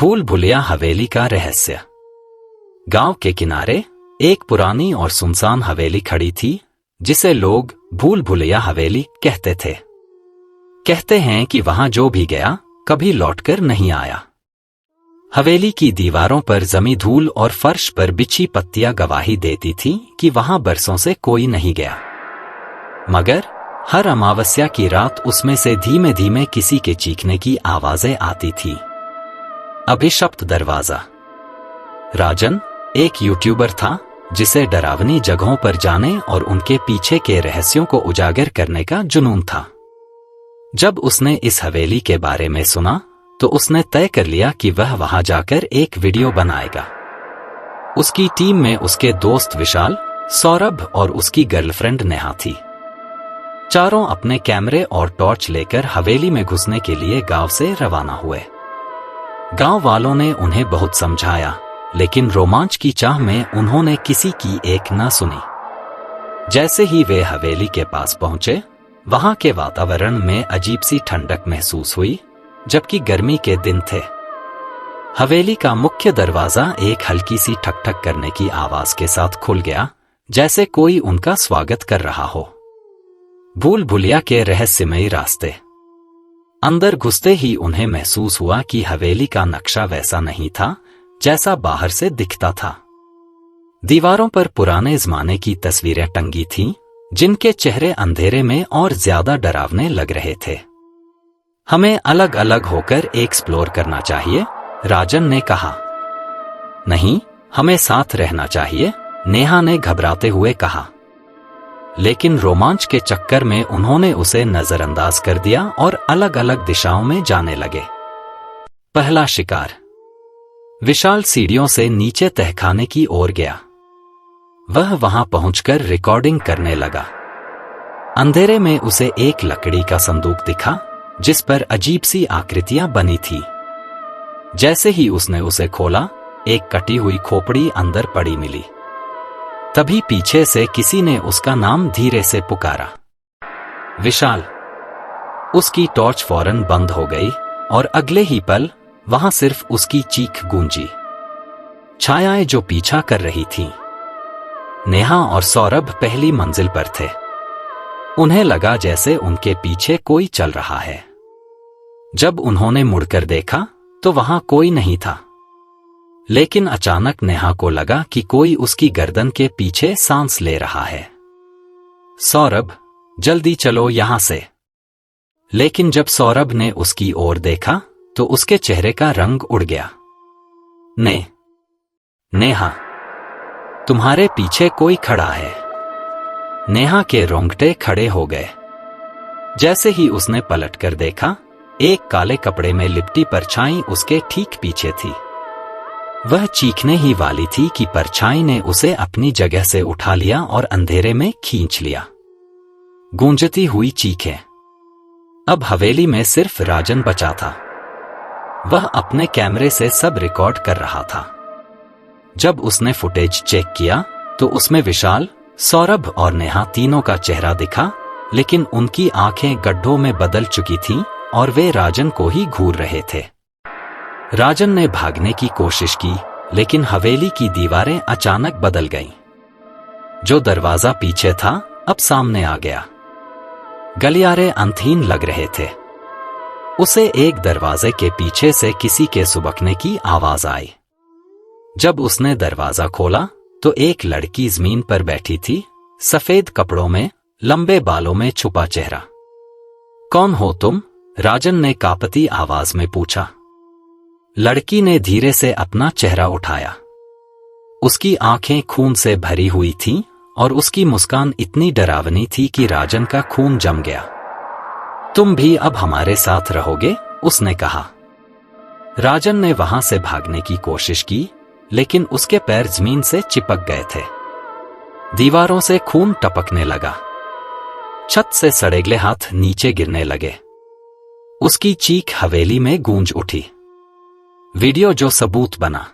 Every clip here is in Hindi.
भूल भुलैया हवेली का रहस्य। गांव के किनारे एक पुरानी और सुनसान हवेली खड़ी थी, जिसे लोग भूल भुलैया हवेली कहते थे। कहते हैं कि वहां जो भी गया कभी लौटकर नहीं आया। हवेली की दीवारों पर जमी धूल और फर्श पर बिछी पत्तियां गवाही देती थीं कि वहां बरसों से कोई नहीं गया। मगर हर अमावस्या की रात उसमें से धीमे धीमे किसी के चीखने की आवाजें आती थी। अभिशप्त दरवाजा। राजन एक यूट्यूबर था जिसे डरावनी जगहों पर जाने और उनके पीछे के रहस्यों को उजागर करने का जुनून था। जब उसने इस हवेली के बारे में सुना तो उसने तय कर लिया कि वह वहां जाकर एक वीडियो बनाएगा। उसकी टीम में उसके दोस्त विशाल, सौरभ और उसकी गर्लफ्रेंड नेहा थी। चारों अपने कैमरे और टॉर्च लेकर हवेली में घुसने के लिए गांव से रवाना हुए। गांव वालों ने उन्हें बहुत समझाया, लेकिन रोमांच की चाह में उन्होंने किसी की एक न सुनी। जैसे ही वे हवेली के पास पहुंचे, वहां के वातावरण में अजीब सी ठंडक महसूस हुई, जबकि गर्मी के दिन थे। हवेली का मुख्य दरवाजा एक हल्की सी ठक ठक करने की आवाज के साथ खुल गया, जैसे कोई उनका स्वागत कर रहा हो। भूल भुलैया के रहस्यमयी रास्ते। अंदर घुसते ही उन्हें महसूस हुआ कि हवेली का नक्शा वैसा नहीं था जैसा बाहर से दिखता था। दीवारों पर पुराने जमाने की तस्वीरें टंगी थीं, जिनके चेहरे अंधेरे में और ज्यादा डरावने लग रहे थे। हमें अलग अलग होकर एक्सप्लोर करना चाहिए, राजन ने कहा। नहीं, हमें साथ रहना चाहिए, नेहा ने घबराते हुए कहा। लेकिन रोमांच के चक्कर में उन्होंने उसे नजरअंदाज कर दिया और अलग अलग दिशाओं में जाने लगे। पहला शिकार। विशाल सीढ़ियों से नीचे तहखाने की ओर गया। वह वहां पहुंचकर रिकॉर्डिंग करने लगा। अंधेरे में उसे एक लकड़ी का संदूक दिखा, जिस पर अजीब सी आकृतियां बनी थी। जैसे ही उसने उसे खोला, एक कटी हुई खोपड़ी अंदर पड़ी मिली। तभी पीछे से किसी ने उसका नाम धीरे से पुकारा, विशाल। उसकी टॉर्च फौरन बंद हो गई और अगले ही पल वहां सिर्फ उसकी चीख गूंजी। छायाएं जो पीछा कर रही थीं। नेहा और सौरभ पहली मंजिल पर थे। उन्हें लगा जैसे उनके पीछे कोई चल रहा है। जब उन्होंने मुड़कर देखा तो वहां कोई नहीं था। लेकिन अचानक नेहा को लगा कि कोई उसकी गर्दन के पीछे सांस ले रहा है। सौरभ, जल्दी चलो यहां से। लेकिन जब सौरभ ने उसकी ओर देखा तो उसके चेहरे का रंग उड़ गया। नेहा, तुम्हारे पीछे कोई खड़ा है। नेहा के रोंगटे खड़े हो गए। जैसे ही उसने पलटकर देखा, एक काले कपड़े में लिपटी परछाई उसके ठीक पीछे थी। वह चीखने ही वाली थी कि परछाई ने उसे अपनी जगह से उठा लिया और अंधेरे में खींच लिया। गूंजती हुई चीखें। अब हवेली में सिर्फ राजन बचा था। वह अपने कैमरे से सब रिकॉर्ड कर रहा था। जब उसने फुटेज चेक किया तो उसमें विशाल, सौरभ और नेहा तीनों का चेहरा दिखा, लेकिन उनकी आंखें गड्ढों में बदल चुकी थीं और वे राजन को ही घूर रहे थे। राजन ने भागने की कोशिश की, लेकिन हवेली की दीवारें अचानक बदल गईं। जो दरवाजा पीछे था अब सामने आ गया। गलियारे अंतहीन लग रहे थे। उसे एक दरवाजे के पीछे से किसी के सुबकने की आवाज आई। जब उसने दरवाजा खोला तो एक लड़की जमीन पर बैठी थी, सफेद कपड़ों में, लंबे बालों में छुपा चेहरा। कौन हो तुम? राजन ने कांपती आवाज में पूछा। लड़की ने धीरे से अपना चेहरा उठाया। उसकी आंखें खून से भरी हुई थीं और उसकी मुस्कान इतनी डरावनी थी कि राजन का खून जम गया। तुम भी अब हमारे साथ रहोगे? उसने कहा। राजन ने वहां से भागने की कोशिश की, लेकिन उसके पैर जमीन से चिपक गए थे। दीवारों से खून टपकने लगा। छत से सड़ेगले हाथ नीचे गिरने लगे। उसकी चीख हवेली में गूंज उठी। वीडियो जो सबूत बना।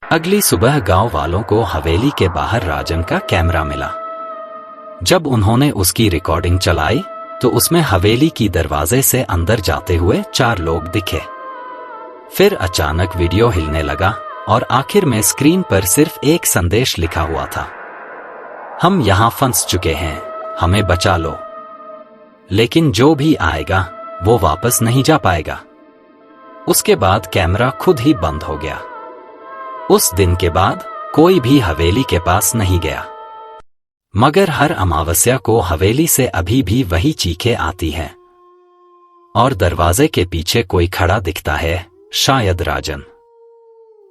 अगली सुबह गांव वालों को हवेली के बाहर राजन का कैमरा मिला। जब उन्होंने उसकी रिकॉर्डिंग चलाई तो उसमें हवेली की दरवाजे से अंदर जाते हुए 4 लोग दिखे। फिर अचानक वीडियो हिलने लगा और आखिर में स्क्रीन पर सिर्फ एक संदेश लिखा हुआ था, हम यहां फंस चुके हैं, हमें बचा लो। लेकिन जो भी आएगा वो वापस नहीं जा पाएगा। उसके बाद कैमरा खुद ही बंद हो गया। उस दिन के बाद कोई भी हवेली के पास नहीं गया। मगर हर अमावस्या को हवेली से अभी भी वही चीखें आती हैं और दरवाजे के पीछे कोई खड़ा दिखता है, शायद राजन,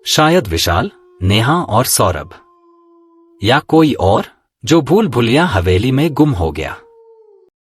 शायद विशाल, नेहा और सौरभ, या कोई और जो भूल भुलैया हवेली में गुम हो गया।